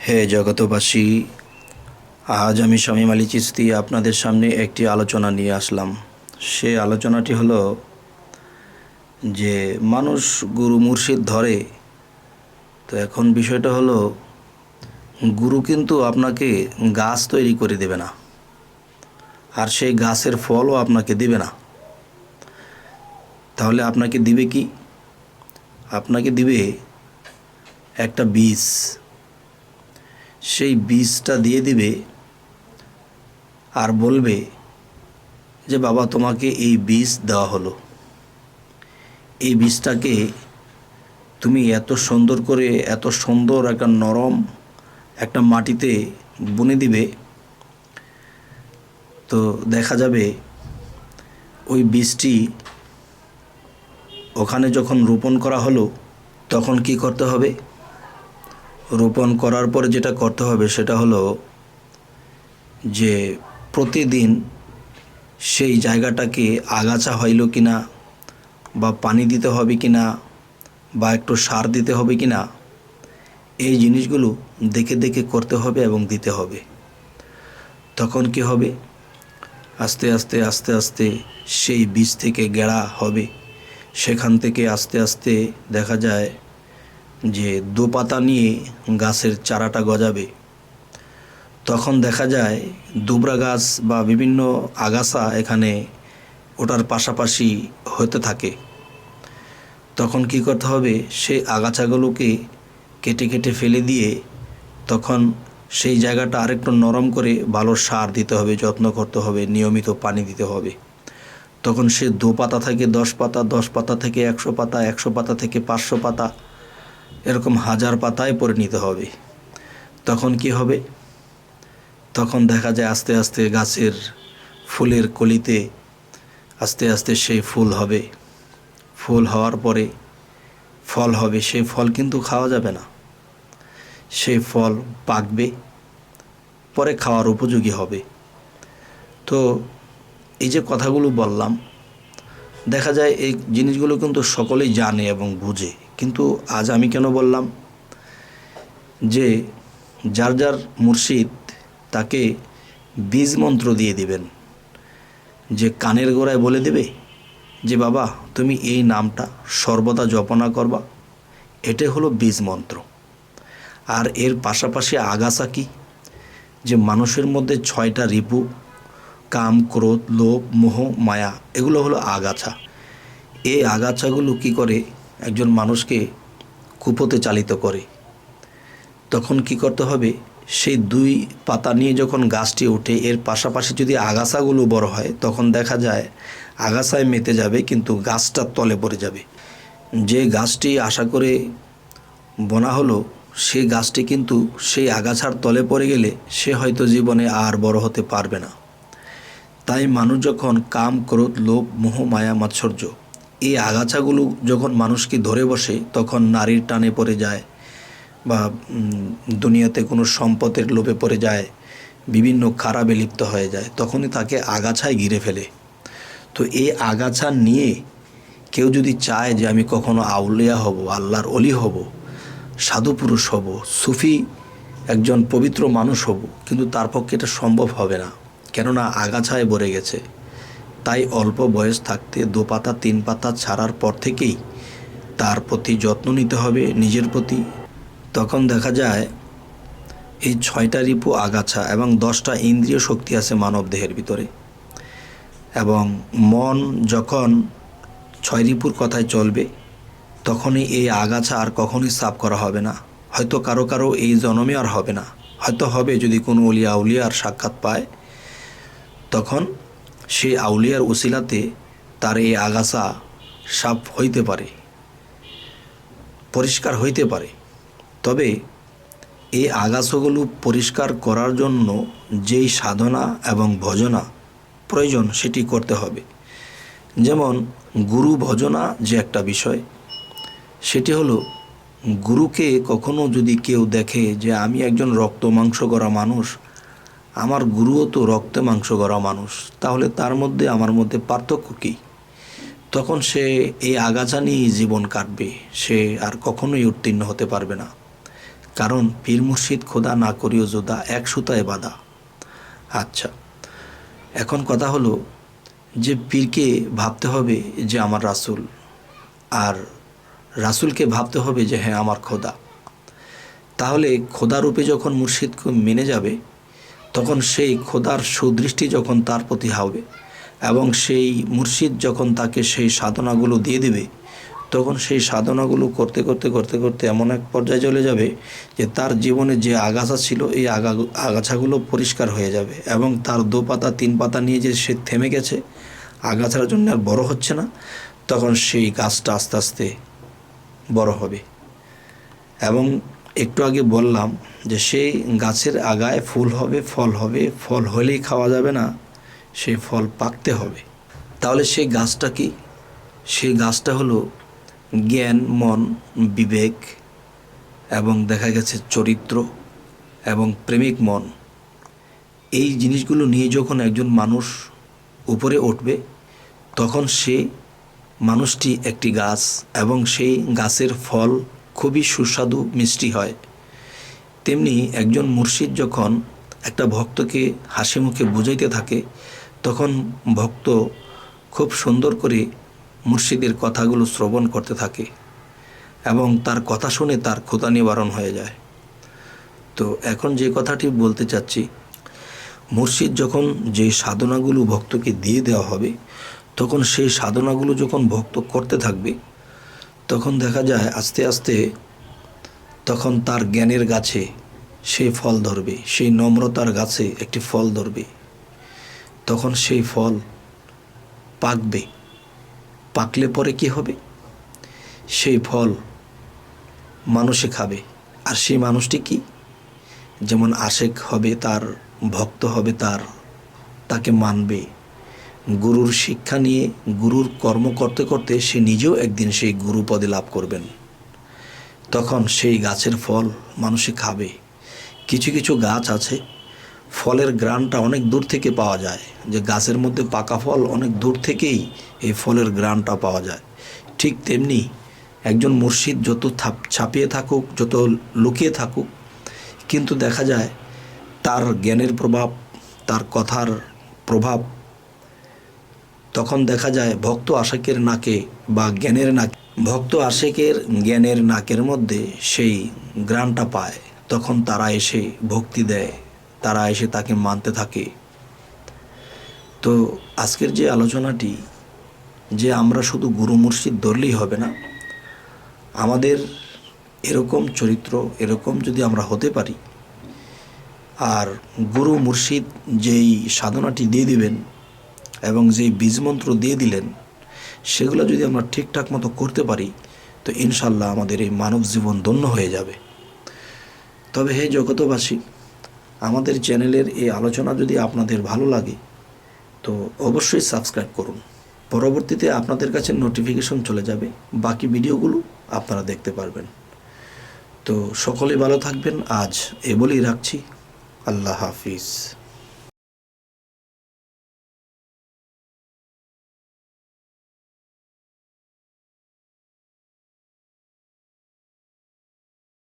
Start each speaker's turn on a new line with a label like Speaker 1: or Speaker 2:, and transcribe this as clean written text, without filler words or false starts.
Speaker 1: হে জগতবাসী, আজ আমি শামীম আলী চিশতি আপনাদের সামনে একটি আলোচনা নিয়ে আসলাম। সে আলোচনাটি হলো যে মানুষ গুরু মুর্শিদ ধরে, তো এখন বিষয়টা হলো গুরু কিন্তু আপনাকে গাছ তৈরি করে দেবে না, আর সেই গাছের ফলও আপনাকে দিবে না। তাহলে আপনাকে দিবে কি? আপনাকে দিবে একটা বীজ। সেই বীজটা দিয়ে দিবে আর বলবে যে বাবা, তোমাকে এই বীজ দেওয়া হলো, এই বীজটাকে তুমি এত সুন্দর করে, এত সুন্দর একটা নরম একটা মাটিতে বুনে দিবে। তো দেখা যাবে ওই বীজটি ওখানে যখন রোপণ করা হলো, তখন কি করতে হবে? রোপণ করার পরে যেটা করতে হবে সেটা হলো যে প্রতিদিন সেই জায়গাটাকে আগাছা হইল কিনা, বা পানি দিতে হবে কিনা, বা একটু সার দিতে হবে কিনা, এই জিনিসগুলো দেখে দেখে করতে হবে এবং দিতে হবে। তখন কি হবে? আস্তে আস্তে আস্তে আস্তে সেই বীজ থেকে গেড়া হবে। সেখান থেকে আস্তে আস্তে দেখা যায় যে দোপাতা নিয়ে গাছের চারাটা গজাবে। তখন দেখা যায় দুবরা গাছ বা বিভিন্ন আগাছা এখানে ওটার পাশাপাশি হতে থাকে। তখন কি করতে হবে? সেই আগাছাগুলোকে কেটে কেটে ফেলে দিয়ে তখন সেই জায়গাটা আরেকটু নরম করে ভালো সার দিতে হবে, যত্ন করতে হবে, নিয়মিত পানি দিতে হবে। তখন সে 2 পাতা থেকে 10 পাতা, 10 পাতা থেকে 100 পাতা, 100 পাতা থেকে 500 পাতা, এরকম 1000 পাতায় পরিণত হবে। তখন কি হবে? তখন দেখা যায় আস্তে আস্তে গাছের ফুলের কলিতে আস্তে আস্তে সেই ফুল হবে। ফুল হওয়ার পরে ফল হবে। সেই ফল কিন্তু খাওয়া যাবে না, সেই ফল পাকবে, পরে খাওয়ার উপযোগী হবে। তো এই যে কথাগুলো বললাম, দেখা যায় এই জিনিসগুলো কিন্তু সকলেই জানে এবং বুঝে। কিন্তু আজ আমি কেন বললাম যে যার যার মুর্শিদ তাকে বীজ মন্ত্র দিয়ে দিবেন, যে কানের গোড়ায় বলে দেবে যে বাবা, তুমি এই নামটা সর্বদা জপনা করবা। এটাই হলো বীজ মন্ত্র। আর এর পাশাপাশি আগাছা কি? যে মানুষের মধ্যে 6টা রিপু, কাম, ক্রোধ, লোভ, মোহ, মায়া, এগুলো হলো আগাছা। এই আগাছাগুলো কি করে? একজন মানুষকে কুপথে চালিত করে। তখন কি করতে হবে? সেই 2 পাতা নিয়ে যখন গাছটি ওঠে, এর পাশাপাশি যদি আগাছাগুলো বড় হয়, তখন দেখা যায় আগাছায় মেতে যাবে কিন্তু গাছটার তলে পড়ে যাবে। যে গাছটি আশা করে বোনা হলো, সেই গাছটি কিন্তু সেই আগাছার তলে পড়ে গেলে সে হয়তো জীবনে আর বড় হতে পারবে না। তাই মানুষ যখন কাম, ক্রোধ, লোভ, মোহ, মায়া, মাৎসর্য, এই আগাছাগুলো যখন মানুষকে ধরে বসে, তখন নারীর টানে পড়ে যায়, বা দুনিয়াতে কোনো সম্পদের লোভে পড়ে যায়, বিভিন্ন খারাপে লিপ্ত হয়ে যায়, তখনই তাকে আগাছায় ঘিরে ফেলে। তো এই আগাছা নিয়ে কেউ যদি চায় যে আমি কখনো আউলিয়া হব, আল্লাহর অলি হব, সাধু পুরুষ হব, সুফি একজন পবিত্র মানুষ হব, কিন্তু তার পক্ষে এটা সম্ভব হবে না, কেননা আগাছায় ভরে গেছে। তাই অল্প বয়স থাকতে 2 পাতা 3 পাতা ছাড়ার পর থেকেই তার প্রতি যত্ন নিতে হবে, নিজের প্রতি। তখন দেখা যায় এই 6টা রিপু আগাছা এবং 10টা ইন্দ্রিয় শক্তি আছে মানব দেহের ভিতরে। এবং মন যখন 6 রিপুর কথায় চলবে, তখনই এই আগাছা আর কখনই সাফ করা হবে না। হয়তো কারো কারো এই জন্মে আর হবে না, হয়তো হবে যদি কোনো অলিয়া আউলিয়ার সাক্ষাৎ পায়, তখন সেই আউলিয়ার উসিলাতে তার এই আগাছা সাফ হইতে পারে, পরিষ্কার হইতে পারে। তবে এই আগাছাগুলো পরিষ্কার করার জন্য যেই সাধনা এবং ভজনা প্রয়োজন, সেটি করতে হবে। যেমন গুরু ভজনা যে একটা বিষয়, সেটি হলো গুরুকে কখনো যদি কেউ দেখে যে আমি একজন রক্ত মাংস গড়া মানুষ, আমার গুরুও তো রক্ত মাংস গড়া মানুষ, তাহলে তার মধ্যে আমার মধ্যে পার্থক্য কী? তখন সে এই আগাছা নিয়েই জীবন কাটবে, সে আর কখনোই উত্তীর্ণ হতে পারবে না। কারণ পীর মুর্শিদ খোদা না করিও জোদা, এক সুতায় বাঁধা। আচ্ছা, এখন কথা হলো যে পীরকে ভাবতে হবে যে আমার রাসূল, আর রাসূলকে ভাবতে হবে যে হ্যাঁ আমার খোদা। তাহলে খোদারূপে যখন মুর্শিদকে মেনে যাবে, তখন সেই খোদার সুদৃষ্টি যখন তার প্রতি হবে এবং সেই মুর্শিদ যখন তাকে সেই সাধনাগুলো দিয়ে দেবে, তখন সেই সাধনাগুলো করতে করতে করতে করতে এমন এক পর্যায়ে চলে যাবে যে তার জীবনে যে আগাছা ছিল এই আগাছাগুলো পরিষ্কার হয়ে যাবে এবং তার 2 পাতা 3 পাতা নিয়ে যে সে থেমে গেছে, আগাছার জন্য আর বড় হচ্ছে না, তখন সেই গাছটা আস্তে আস্তে বড় হবে। এবং একটু আগে বললাম যে সেই গাছের আগায় ফুল হবে, ফল হবে, ফল হলেই খাওয়া যাবে না, সেই ফল পাকতে হবে। তাহলে সেই গাছটা কি? সেই গাছটা হলো জ্ঞান, মন, বিবেক এবং দেখা গেছে চরিত্র এবং প্রেমিক মন। এই জিনিসগুলো নিয়ে যখন একজন মানুষ উপরে উঠবে, তখন সে মানুষটি একটি গাছ এবং সেই গাছের ফল খুবই সুস্বাদু মিষ্টি হয়। তেমনি একজন মুর্শিদ যখন একটা ভক্তকে হাসি মুখে বুঝাইতে থাকে, তখন ভক্ত খুব সুন্দর করে মুর্শিদের কথাগুলো শ্রবণ করতে থাকে এবং তার কথা শুনে তার ক্ষুধা নিবারণ হয়ে যায়। তো এখন যে কথাটি বলতে চাচ্ছি, মুর্শিদ যখন যে সাধনাগুলো ভক্তকে দিয়ে দেওয়া হবে, তখন সেই সাধনাগুলো যখন ভক্ত করতে থাকবে, তখন দেখা যায় আস্তে আস্তে তখন তার জ্ঞানের গাছে সেই ফল ধরবে, সেই নম্রতার গাছে একটি ফল ধরবে। তখন সেই ফল পাকবে। পাকলে পরে কি হবে? সেই ফল মানুষে খাবে। আর সেই মানুষটি কি? যেমন আশেক হবে তার, ভক্ত হবে তার, তাকে মানবে। গুরুর শিক্ষা নিয়ে গুরুর কর্ম করতে করতে সে নিজেও একদিন সেই গুরু পদে লাভ করবেন। তখন সেই গাছের ফল মানুষে খাবে। কিছু কিছু গাছ আছে ফলের ঘ্রাণটা অনেক দূর থেকে পাওয়া যায়, যে গাছের মধ্যে পাকা ফল অনেক দূর থেকেই এই ফলের ঘ্রাণটা পাওয়া যায়। ঠিক তেমনি একজন মুর্শিদ যত ছাপিয়ে থাকুক, যত লুকিয়ে থাকুক, কিন্তু দেখা যায় তার জ্ঞানের প্রভাব, তার কথার প্রভাব, তখন দেখা যায় ভক্ত আশেকের নাকে বা জ্ঞানের নাকে, ভক্ত আশেকের জ্ঞানের নাকের মধ্যে সেই ঘ্রাণটা পায়। তখন তারা এসে ভক্তি দেয়, তারা এসে তাকে মানতে থাকে। তো আজকের যে আলোচনাটি, যে আমরা শুধু গুরু মুর্শিদ ধরলেই হবে না, আমাদের এরকম চরিত্র, এরকম যদি আমরা হতে পারি, আর গুরু মুর্শিদ যেই সাধনাটি দিয়ে দিবেন এবং যেই বীজমন্ত্র দিয়ে দিলেন, সেগুলো যদি আমরা ঠিকঠাক মতো করতে পারি, তো ইনশাল্লাহ আমাদের এই মানব জীবন ধন্য হয়ে যাবে। তবে হে জগতবাসী, আমাদের চ্যানেলের এই আলোচনা যদি আপনাদের ভালো লাগে, তো অবশ্যই সাবস্ক্রাইব করুন। পরবর্তীতে আপনাদের কাছে নোটিফিকেশন চলে যাবে, বাকি ভিডিওগুলো আপনারা দেখতে পারবেন। তো সকলে ভালো থাকবেন। আজ এ বলেই রাখছি। আল্লাহ হাফিজ।